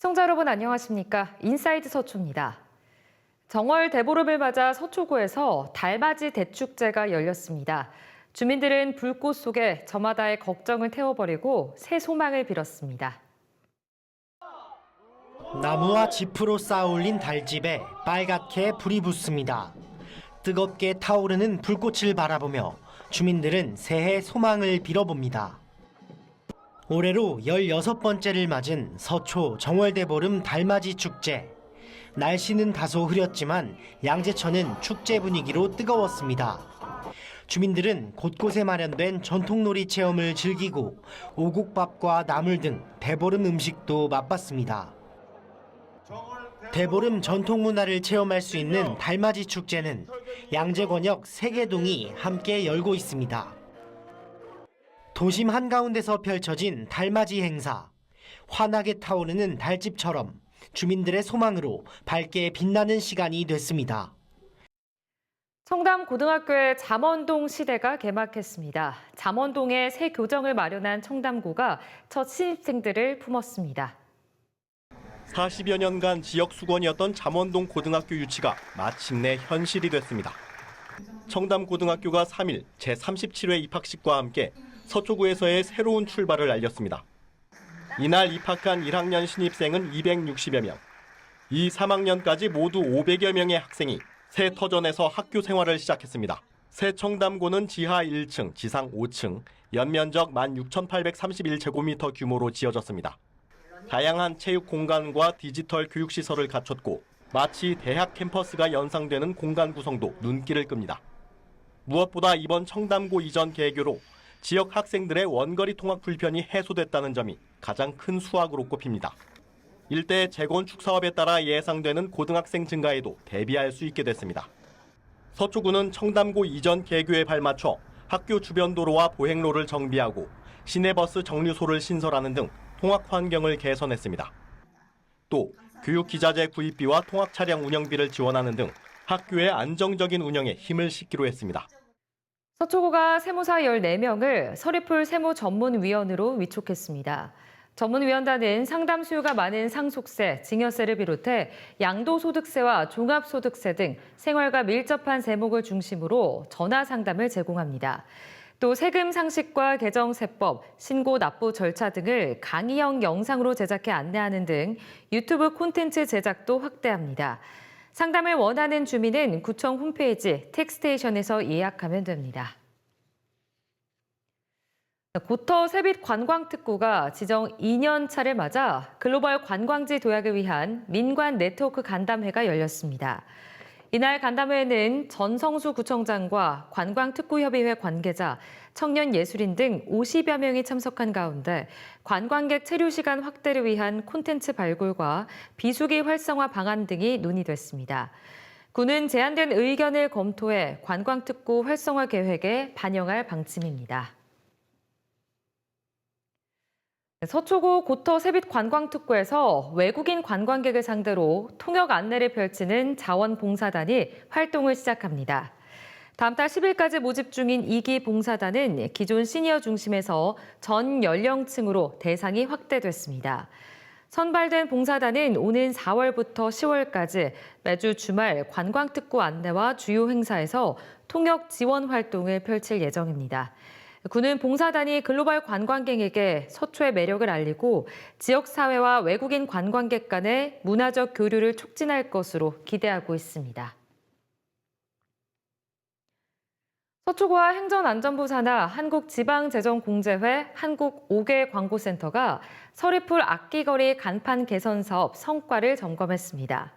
시청자 여러분 안녕하십니까? 인사이드 서초입니다. 정월 대보름을 맞아 서초구에서 달맞이 대축제가 열렸습니다. 주민들은 불꽃 속에 저마다의 걱정을 태워버리고 새 소망을 빌었습니다. 나무와 짚으로 쌓아올린 달집에 빨갛게 불이 붙습니다. 뜨겁게 타오르는 불꽃을 바라보며 주민들은 새해 소망을 빌어봅니다. 올해로 16번째를 맞은 서초 정월대보름 달맞이 축제. 날씨는 다소 흐렸지만 양재천은 축제 분위기로 뜨거웠습니다. 주민들은 곳곳에 마련된 전통놀이 체험을 즐기고 오곡밥과 나물 등 대보름 음식도 맛봤습니다. 대보름 전통 문화를 체험할 수 있는 달맞이 축제는 양재권역 3개 동이 함께 열고 있습니다. 도심 한가운데서 펼쳐진 달맞이 행사. 환하게 타오르는 달집처럼 주민들의 소망으로 밝게 빛나는 시간이 됐습니다. 청담고등학교의 잠원동 시대가 개막했습니다. 잠원동에 새 교정을 마련한 청담고가 첫 신입생들을 품었습니다. 40여 년간 지역 수건이었던 잠원동 고등학교 유치가 마침내 현실이 됐습니다. 청담고등학교가 3일 제37회 입학식과 함께 서초구에서의 새로운 출발을 알렸습니다. 이날 입학한 1학년 신입생은 260여 명. 이 3학년까지 모두 500여 명의 학생이 새 터전에서 학교 생활을 시작했습니다. 새 청담고는 지하 1층, 지상 5층, 연면적 16,831제곱미터 규모로 지어졌습니다. 다양한 체육 공간과 디지털 교육시설을 갖췄고 마치 대학 캠퍼스가 연상되는 공간 구성도 눈길을 끕니다. 무엇보다 이번 청담고 이전 개교로 지역 학생들의 원거리 통학 불편이 해소됐다는 점이 가장 큰 수확으로 꼽힙니다. 일대 재건축 사업에 따라 예상되는 고등학생 증가에도 대비할 수 있게 됐습니다. 서초구는 청담고 이전 개교에 발맞춰 학교 주변 도로와 보행로를 정비하고 시내버스 정류소를 신설하는 등 통학 환경을 개선했습니다. 또 교육기자재 구입비와 통학 차량 운영비를 지원하는 등 학교의 안정적인 운영에 힘을 싣기로 했습니다. 서초구가 세무사 14명을 서리풀 세무전문위원으로 위촉했습니다. 전문위원단은 상담 수요가 많은 상속세, 증여세를 비롯해 양도소득세와 종합소득세 등 생활과 밀접한 세목을 중심으로 전화 상담을 제공합니다. 또 세금 상식과 개정세법, 신고 납부 절차 등을 강의형 영상으로 제작해 안내하는 등 유튜브 콘텐츠 제작도 확대합니다. 상담을 원하는 주민은 구청 홈페이지 텍스테이션에서 예약하면 됩니다. 고터 세빛 관광특구가 지정 2년 차를 맞아 글로벌 관광지 도약을 위한 민관 네트워크 간담회가 열렸습니다. 이날 간담회에는 전성수 구청장과 관광특구협의회 관계자, 청년 예술인 등 50여 명이 참석한 가운데 관광객 체류 시간 확대를 위한 콘텐츠 발굴과 비수기 활성화 방안 등이 논의됐습니다. 구는 제안된 의견을 검토해 관광특구 활성화 계획에 반영할 방침입니다. 서초구 고터 세빛 관광특구에서 외국인 관광객을 상대로 통역 안내를 펼치는 자원봉사단이 활동을 시작합니다. 다음 달 10일까지 모집 중인 2기 봉사단은 기존 시니어 중심에서 전 연령층으로 대상이 확대됐습니다. 선발된 봉사단은 오는 4월부터 10월까지 매주 주말 관광특구 안내와 주요 행사에서 통역 지원 활동을 펼칠 예정입니다. 구는 봉사단이 글로벌 관광객에게 서초의 매력을 알리고 지역사회와 외국인 관광객 간의 문화적 교류를 촉진할 것으로 기대하고 있습니다. 서초구와 행정안전부 산하 한국지방재정공제회 한국 5개 광고센터가 서리풀 악기거리 간판 개선 사업 성과를 점검했습니다.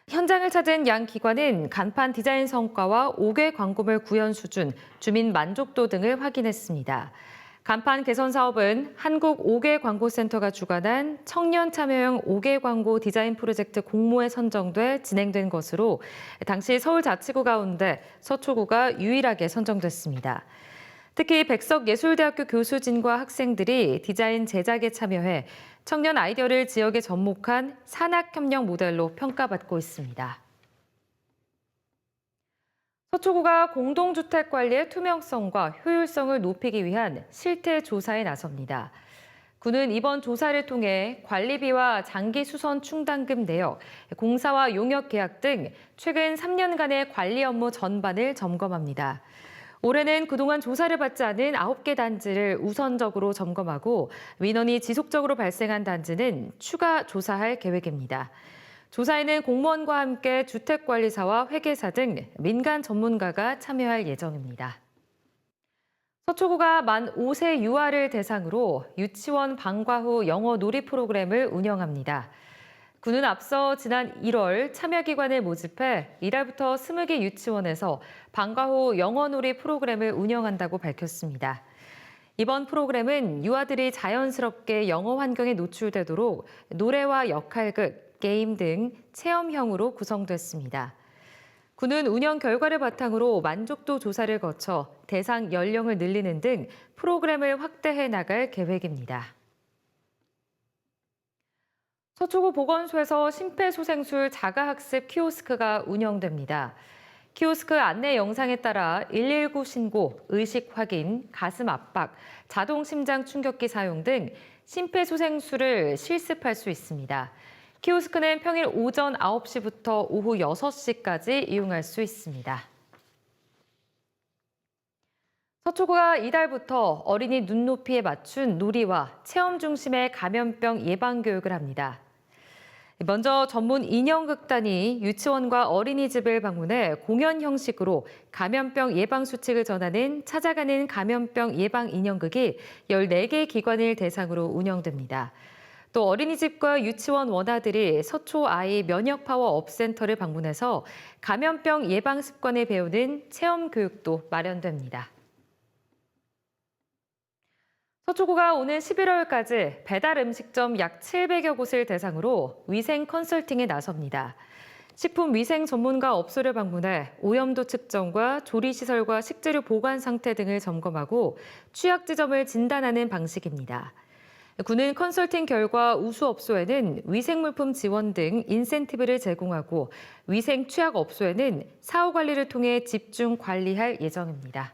현장을 찾은 양 기관은 간판 디자인 성과와 5개 광고물 구현 수준, 주민 만족도 등을 확인했습니다. 간판 개선 사업은 한국 5개 광고센터가 주관한 청년 참여형 5개 광고 디자인 프로젝트 공모에 선정돼 진행된 것으로 당시 서울자치구 가운데 서초구가 유일하게 선정됐습니다. 특히 백석예술대학교 교수진과 학생들이 디자인 제작에 참여해 청년 아이디어를 지역에 접목한 산학협력 모델로 평가받고 있습니다. 서초구가 공동주택 관리의 투명성과 효율성을 높이기 위한 실태 조사에 나섭니다. 군은 이번 조사를 통해 관리비와 장기 수선 충당금 내역, 공사와 용역 계약 등 최근 3년간의 관리 업무 전반을 점검합니다. 올해는 그동안 조사를 받지 않은 9개 단지를 우선적으로 점검하고 민원이 지속적으로 발생한 단지는 추가 조사할 계획입니다. 조사에는 공무원과 함께 주택관리사와 회계사 등 민간 전문가가 참여할 예정입니다. 서초구가 만 5세 유아를 대상으로 유치원 방과 후 영어 놀이 프로그램을 운영합니다. 군은 앞서 지난 1월 참여기관을 모집해 이달부터 20개 유치원에서 방과 후 영어 놀이 프로그램을 운영한다고 밝혔습니다. 이번 프로그램은 유아들이 자연스럽게 영어 환경에 노출되도록 노래와 역할극, 게임 등 체험형으로 구성됐습니다. 군은 운영 결과를 바탕으로 만족도 조사를 거쳐 대상 연령을 늘리는 등 프로그램을 확대해 나갈 계획입니다. 서초구 보건소에서 심폐소생술 자가학습 키오스크가 운영됩니다. 키오스크 안내 영상에 따라 119 신고, 의식 확인, 가슴 압박, 자동 심장 충격기 사용 등 심폐소생술을 실습할 수 있습니다. 키오스크는 평일 오전 9시부터 오후 6시까지 이용할 수 있습니다. 서초구가 이달부터 어린이 눈높이에 맞춘 놀이와 체험 중심의 감염병 예방 교육을 합니다. 먼저 전문 인형극단이 유치원과 어린이집을 방문해 공연 형식으로 감염병 예방 수칙을 전하는 찾아가는 감염병 예방 인형극이 14개 기관을 대상으로 운영됩니다. 또 어린이집과 유치원 원아들이 서초 아이 면역파워업 센터를 방문해서 감염병 예방 습관을 배우는 체험 교육도 마련됩니다. 서초구가 오는 11월까지 배달 음식점 약 700여 곳을 대상으로 위생 컨설팅에 나섭니다. 식품 위생 전문가 업소를 방문해 오염도 측정과 조리시설과 식재료 보관 상태 등을 점검하고 취약 지점을 진단하는 방식입니다. 군은 컨설팅 결과 우수 업소에는 위생물품 지원 등 인센티브를 제공하고 위생 취약 업소에는 사후 관리를 통해 집중 관리할 예정입니다.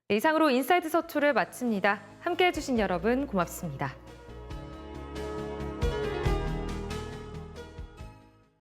이상으로 인사이드 서초를 마칩니다. 함께해 주신 여러분 고맙습니다.